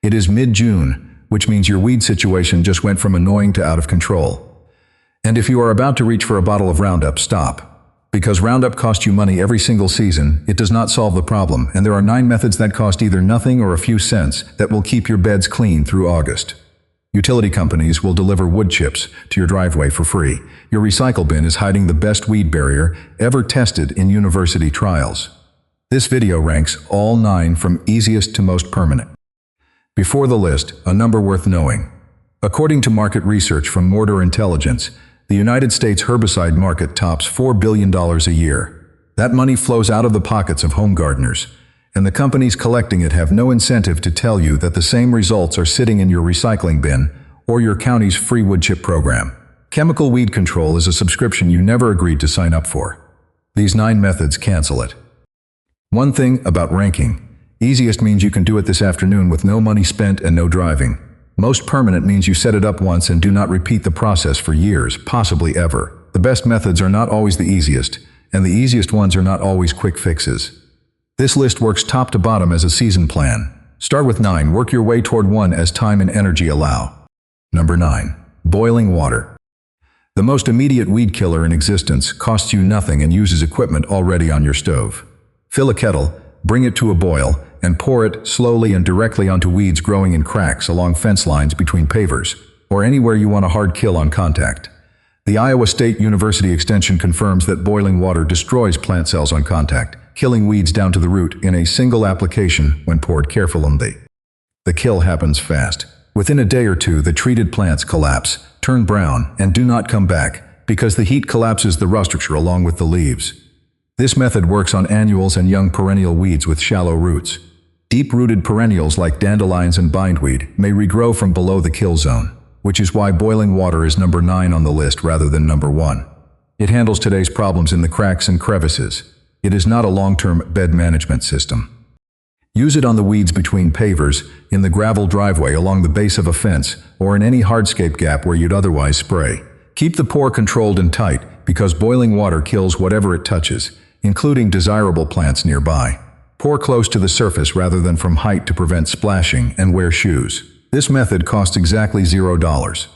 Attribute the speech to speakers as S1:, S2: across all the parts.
S1: It is mid-June, which means your weed situation just went from annoying to out of control. And if you are about to reach for a bottle of Roundup, stop. Because Roundup costs you money every single season, it does not solve the problem, and there are 9 methods that cost either nothing or a few cents that will keep your beds clean through August. Utility companies will deliver wood chips to your driveway for free. Your recycle bin is hiding the best weed barrier ever tested in university trials. This video ranks all 9 from easiest to most permanent. Before the list, a number worth knowing. According to market research from Mordor Intelligence, the United States herbicide market tops $4 billion a year. That money flows out of the pockets of home gardeners, and the companies collecting it have no incentive to tell you that the same results are sitting in your recycling bin or your county's free wood chip program. Chemical weed control is a subscription you never agreed to sign up for. These 9 methods cancel it. One thing about ranking. Easiest means you can do it this afternoon with no money spent and no driving. Most permanent means you set it up once and do not repeat the process for years, possibly ever. The best methods are not always the easiest, and the easiest ones are not always quick fixes. This list works top to bottom as a season plan. Start with 9, work your way toward 1 as time and energy allow. Number 9. Boiling water. The most immediate weed killer in existence costs you nothing and uses equipment already on your stove. Fill a kettle, bring it to a boil, and pour it slowly and directly onto weeds growing in cracks along fence lines between pavers, or anywhere you want a hard kill on contact. The Iowa State University Extension confirms that boiling water destroys plant cells on contact, killing weeds down to the root in a single application when poured carefully. The kill happens fast. Within a day or two, the treated plants collapse, turn brown, and do not come back because the heat collapses the root structure along with the leaves. This method works on annuals and young perennial weeds with shallow roots. Deep-rooted perennials like dandelions and bindweed may regrow from below the kill zone, which is why boiling water is number 9 on the list rather than number 1. It handles today's problems in the cracks and crevices. It is not a long-term bed management system. Use it on the weeds between pavers, in the gravel driveway along the base of a fence, or in any hardscape gap where you'd otherwise spray. Keep the pour controlled and tight because boiling water kills whatever it touches, including desirable plants nearby. Pour close to the surface rather than from height to prevent splashing, and wear shoes. This method costs exactly $0.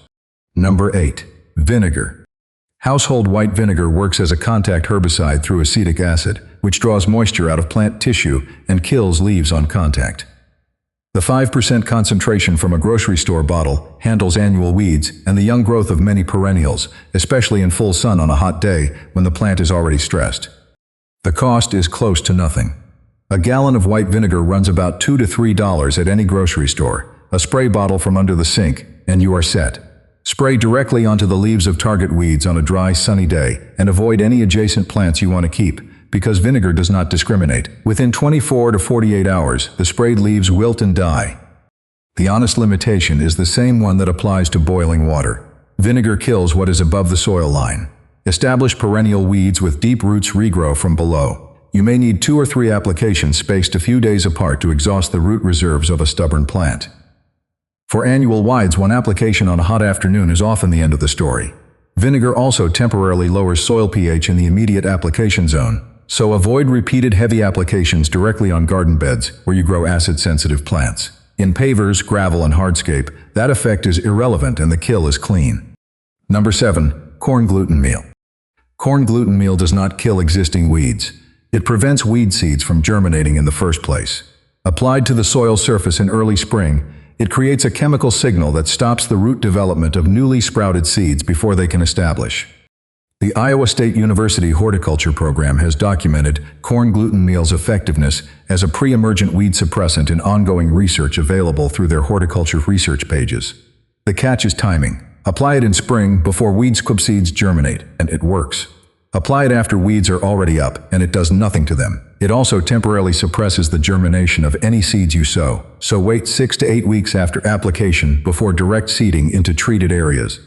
S1: Number 8. Vinegar. Household white vinegar works as a contact herbicide through acetic acid, which draws moisture out of plant tissue and kills leaves on contact. The 5% concentration from a grocery store bottle handles annual weeds and the young growth of many perennials, especially in full sun on a hot day when the plant is already stressed. The cost is close to nothing. A gallon of white vinegar runs about $2 to $3 at any grocery store. A spray bottle from under the sink, and you are set. Spray directly onto the leaves of target weeds on a dry, sunny day, and avoid any adjacent plants you want to keep, because vinegar does not discriminate. Within 24 to 48 hours, the sprayed leaves wilt and die. The honest limitation is the same one that applies to boiling water. Vinegar kills what is above the soil line. Established perennial weeds with deep roots regrow from below. You may need 2 or 3 applications spaced a few days apart to exhaust the root reserves of a stubborn plant. For annual wides, 1 application on a hot afternoon is often the end of the story. Vinegar also temporarily lowers soil pH in the immediate application zone, so avoid repeated heavy applications directly on garden beds where you grow acid-sensitive plants. In pavers, gravel, and hardscape, that effect is irrelevant and the kill is clean. Number 7. Corn gluten meal. Corn gluten meal does not kill existing weeds. It prevents weed seeds from germinating in the first place. Applied to the soil surface in early spring, it creates a chemical signal that stops the root development of newly sprouted seeds before they can establish. The Iowa State University Horticulture program has documented corn gluten meal's effectiveness as a pre-emergent weed suppressant in ongoing research available through their horticulture research pages. The catch is timing. Apply it in spring before weed squib seeds germinate, and it works. Apply it after weeds are already up, and it does nothing to them. It also temporarily suppresses the germination of any seeds you sow, so wait 6 to 8 weeks after application before direct seeding into treated areas.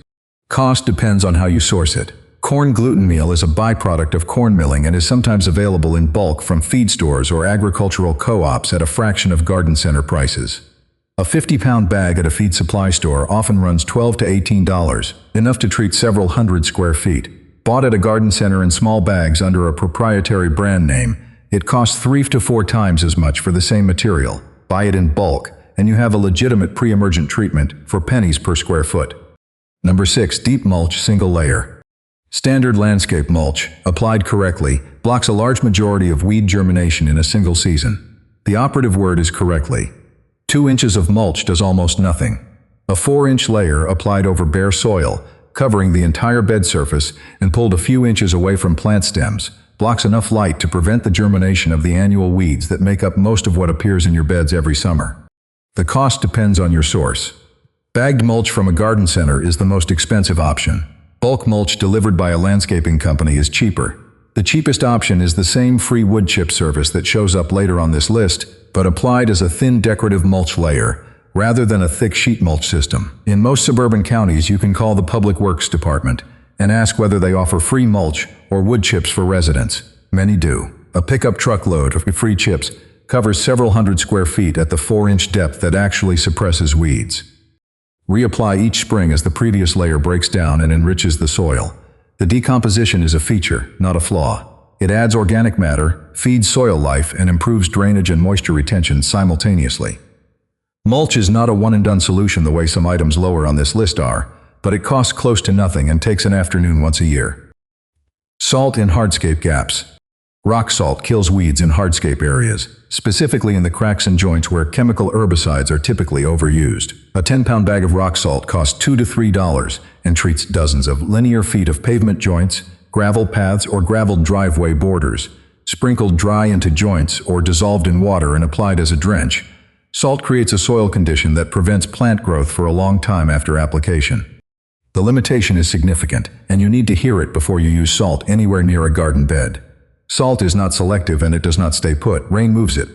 S1: Cost depends on how you source it. Corn gluten meal is a byproduct of corn milling and is sometimes available in bulk from feed stores or agricultural co-ops at a fraction of garden center prices. A 50-pound bag at a feed supply store often runs $12 to $18, enough to treat several hundred square feet. Bought at a garden center in small bags under a proprietary brand name, it costs 3 to 4 times as much for the same material. Buy it in bulk, and you have a legitimate pre-emergent treatment for pennies per square foot. Number 6. Deep mulch single layer. Standard landscape mulch, applied correctly, blocks a large majority of weed germination in a single season. The operative word is correctly. 2 inches of mulch does almost nothing. A 4-inch layer applied over bare soil, covering the entire bed surface and pulled a few inches away from plant stems, blocks enough light to prevent the germination of the annual weeds that make up most of what appears in your beds every summer. The cost depends on your source. Bagged mulch from a garden center is the most expensive option. Bulk mulch delivered by a landscaping company is cheaper. The cheapest option is the same free wood chip service that shows up later on this list, but applied as a thin decorative mulch layer, rather than a thick sheet mulch system. In most suburban counties, you can call the Public Works Department and ask whether they offer free mulch or wood chips for residents. Many do. A pickup truckload of free chips covers several hundred square feet at the 4-inch depth that actually suppresses weeds. Reapply each spring as the previous layer breaks down and enriches the soil. The decomposition is a feature, not a flaw. It adds organic matter, feeds soil life, and improves drainage and moisture retention simultaneously. Mulch is not a one-and-done solution the way some items lower on this list are, but it costs close to nothing and takes an afternoon once a year. Salt in hardscape gaps. Rock salt kills weeds in hardscape areas, specifically in the cracks and joints where chemical herbicides are typically overused. A 10-pound bag of rock salt costs $2 to $3 and treats dozens of linear feet of pavement joints, gravel paths, or graveled driveway borders. Sprinkled dry into joints or dissolved in water and applied as a drench, salt creates a soil condition that prevents plant growth for a long time after application. The limitation is significant, and you need to hear it before you use salt anywhere near a garden bed. Salt is not selective and it does not stay put. Rain moves it.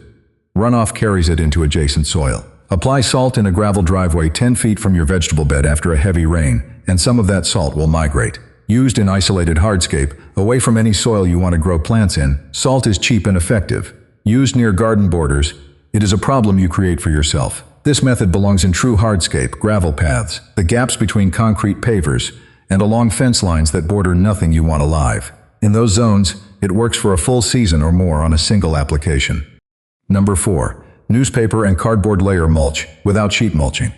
S1: Runoff carries it into adjacent soil. Apply salt in a gravel driveway 10 feet from your vegetable bed after a heavy rain, and some of that salt will migrate. Used in isolated hardscape, away from any soil you want to grow plants in, salt is cheap and effective. Used near garden borders, it is a problem you create for yourself. This method belongs in true hardscape, gravel paths, the gaps between concrete pavers, and along fence lines that border nothing you want alive. In those zones, it works for a full season or more on a single application. Number 4. Newspaper and cardboard layer mulch, without sheet mulching.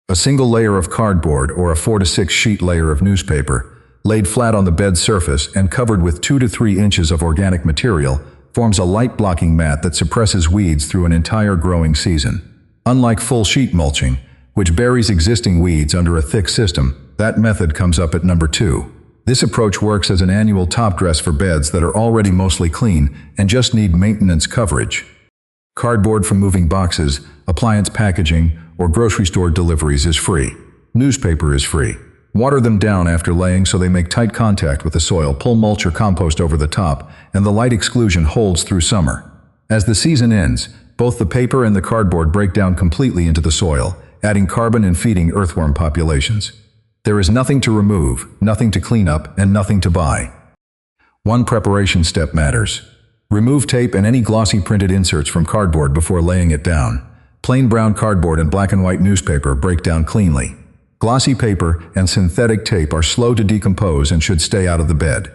S1: A single layer of cardboard or a 4 to 6 sheet layer of newspaper, laid flat on the bed surface and covered with 2 to 3 inches of organic material, forms a light-blocking mat that suppresses weeds through an entire growing season. Unlike full sheet mulching, which buries existing weeds under a thick system, that method comes up at number 2. This approach works as an annual top dress for beds that are already mostly clean and just need maintenance coverage. Cardboard from moving boxes, appliance packaging, or grocery store deliveries is free. Newspaper is free. Water them down after laying so they make tight contact with the soil, pull mulch or compost over the top, and the light exclusion holds through summer. As the season ends, both the paper and the cardboard break down completely into the soil, adding carbon and feeding earthworm populations. There is nothing to remove, nothing to clean up, and nothing to buy. One preparation step matters. Remove tape and any glossy printed inserts from cardboard before laying it down. Plain brown cardboard and black and white newspaper break down cleanly. Glossy paper and synthetic tape are slow to decompose and should stay out of the bed.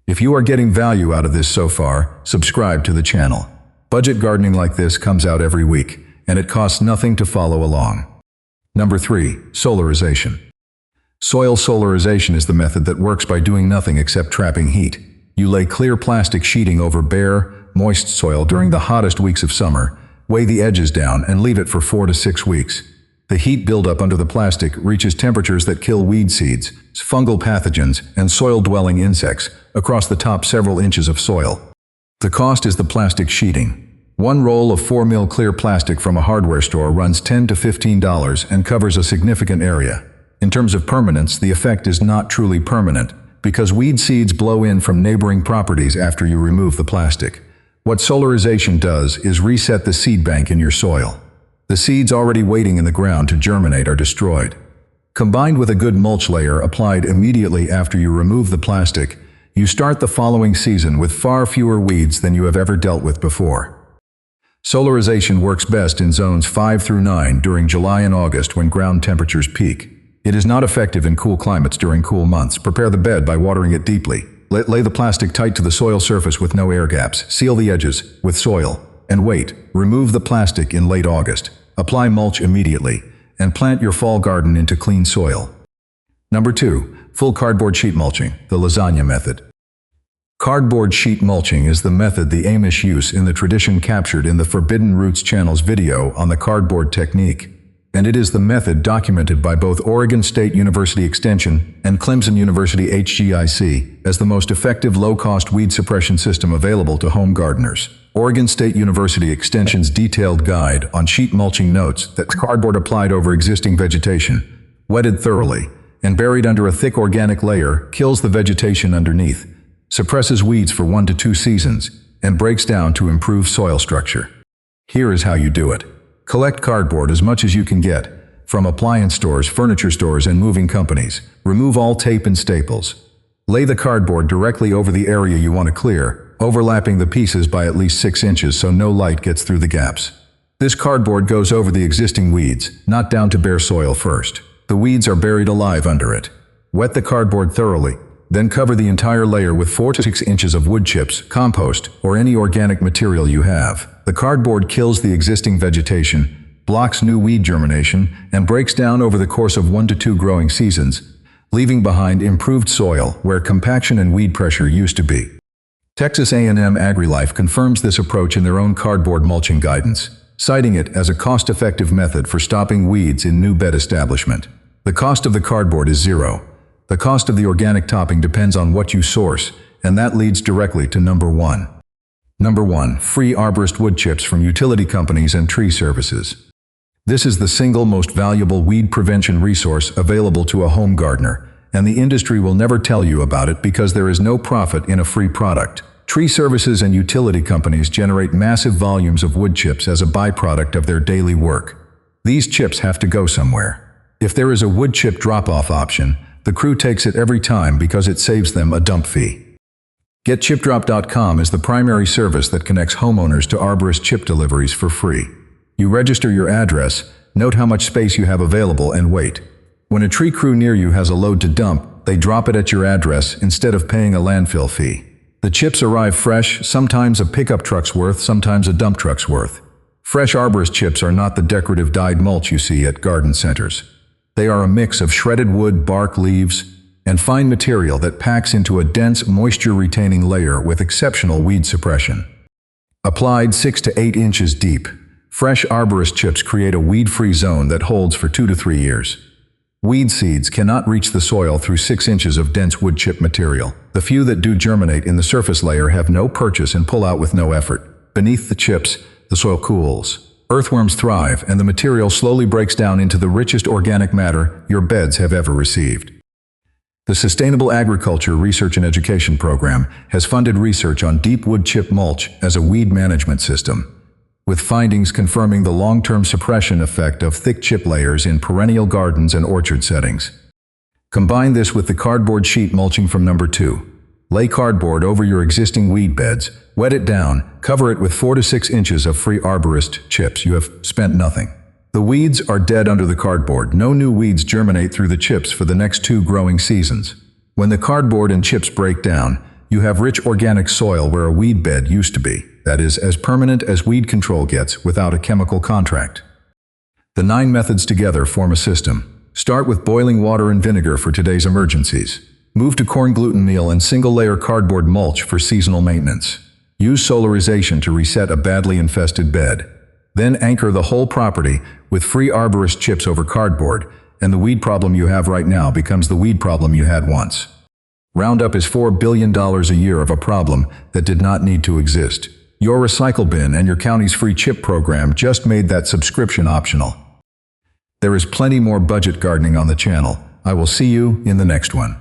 S1: If you are getting value out of this so far, subscribe to the channel. Budget gardening like this comes out every week, and it costs nothing to follow along. Number 3. Solarization. Soil solarization is the method that works by doing nothing except trapping heat. You lay clear plastic sheeting over bare, moist soil during the hottest weeks of summer, weigh the edges down, and leave it for 4 to 6 weeks. The heat buildup under the plastic reaches temperatures that kill weed seeds, fungal pathogens, and soil-dwelling insects across the top several inches of soil. The cost is the plastic sheeting. One roll of 4 mil clear plastic from a hardware store runs $10 to $15 and covers a significant area. In terms of permanence, the effect is not truly permanent, because weed seeds blow in from neighboring properties after you remove the plastic. What solarization does is reset the seed bank in your soil. The seeds already waiting in the ground to germinate are destroyed. Combined with a good mulch layer applied immediately after you remove the plastic, you start the following season with far fewer weeds than you have ever dealt with before. Solarization works best in zones 5 through 9 during July and August when ground temperatures peak. It is not effective in cool climates during cool months. Prepare the bed by watering it deeply. Lay the plastic tight to the soil surface with no air gaps. Seal the edges with soil. And wait. Remove the plastic in late August. apply mulch immediately, and plant your fall garden into clean soil. Number 2. Full cardboard sheet mulching, the lasagna method. Cardboard sheet mulching is the method the Amish use in the tradition captured in the Forbidden Roots channel's video on the cardboard technique, and it is the method documented by both Oregon State University Extension and Clemson University HGIC as the most effective low-cost weed suppression system available to home gardeners. Oregon State University Extension's detailed guide on sheet mulching notes that cardboard applied over existing vegetation, wetted thoroughly, and buried under a thick organic layer kills the vegetation underneath, suppresses weeds for 1 to 2 seasons, and breaks down to improve soil structure. Here is how you do it. Collect cardboard as much as you can get, from appliance stores, furniture stores, and moving companies. Remove all tape and staples. Lay the cardboard directly over the area you want to clear, overlapping the pieces by at least 6 inches so no light gets through the gaps. This cardboard goes over the existing weeds, not down to bare soil first. The weeds are buried alive under it. Wet the cardboard thoroughly, then cover the entire layer with 4 to 6 inches of wood chips, compost, or any organic material you have. The cardboard kills the existing vegetation, blocks new weed germination, and breaks down over the course of 1 to 2 growing seasons, leaving behind improved soil where compaction and weed pressure used to be. Texas A&M AgriLife confirms this approach in their own cardboard mulching guidance, citing it as a cost-effective method for stopping weeds in new bed establishment. The cost of the cardboard is zero. The cost of the organic topping depends on what you source, and that leads directly to number 1. Number 1. Free arborist wood chips from utility companies and tree services. This is the single most valuable weed prevention resource available to a home gardener, and the industry will never tell you about it because there is no profit in a free product. Tree services and utility companies generate massive volumes of wood chips as a byproduct of their daily work. These chips have to go somewhere. If there is a wood chip drop-off option, the crew takes it every time because it saves them a dump fee. GetChipDrop.com is the primary service that connects homeowners to arborist chip deliveries for free. You register your address, note how much space you have available, and wait. When a tree crew near you has a load to dump, they drop it at your address instead of paying a landfill fee. The chips arrive fresh, sometimes a pickup truck's worth, sometimes a dump truck's worth. Fresh arborist chips are not the decorative dyed mulch you see at garden centers. They are a mix of shredded wood, bark, leaves, and fine material that packs into a dense, moisture-retaining layer with exceptional weed suppression. Applied 6 to 8 inches deep, fresh arborist chips create a weed-free zone that holds for 2 to 3 years. Weed seeds cannot reach the soil through 6 inches of dense wood chip material. The few that do germinate in the surface layer have no purchase and pull out with no effort. Beneath the chips, the soil cools. Earthworms thrive, and the material slowly breaks down into the richest organic matter your beds have ever received. The Sustainable Agriculture Research and Education Program has funded research on deep wood chip mulch as a weed management system, with findings confirming the long-term suppression effect of thick chip layers in perennial gardens and orchard settings. Combine this with the cardboard sheet mulching from number 2. Lay cardboard over your existing weed beds, wet it down, cover it with 4 to 6 inches of free arborist chips. You have spent nothing. The weeds are dead under the cardboard. No new weeds germinate through the chips for the next 2 growing seasons. When the cardboard and chips break down, you have rich organic soil where a weed bed used to be. That is, as permanent as weed control gets without a chemical contract. The 9 methods together form a system. Start with boiling water and vinegar for today's emergencies. Move to corn gluten meal and single-layer cardboard mulch for seasonal maintenance. Use solarization to reset a badly infested bed. Then anchor the whole property with free arborist chips over cardboard, and the weed problem you have right now becomes the weed problem you had once. Roundup is $4 billion a year of a problem that did not need to exist. Your recycle bin and your county's free chip program just made that subscription optional. There is plenty more budget gardening on the channel. I will see you in the next one.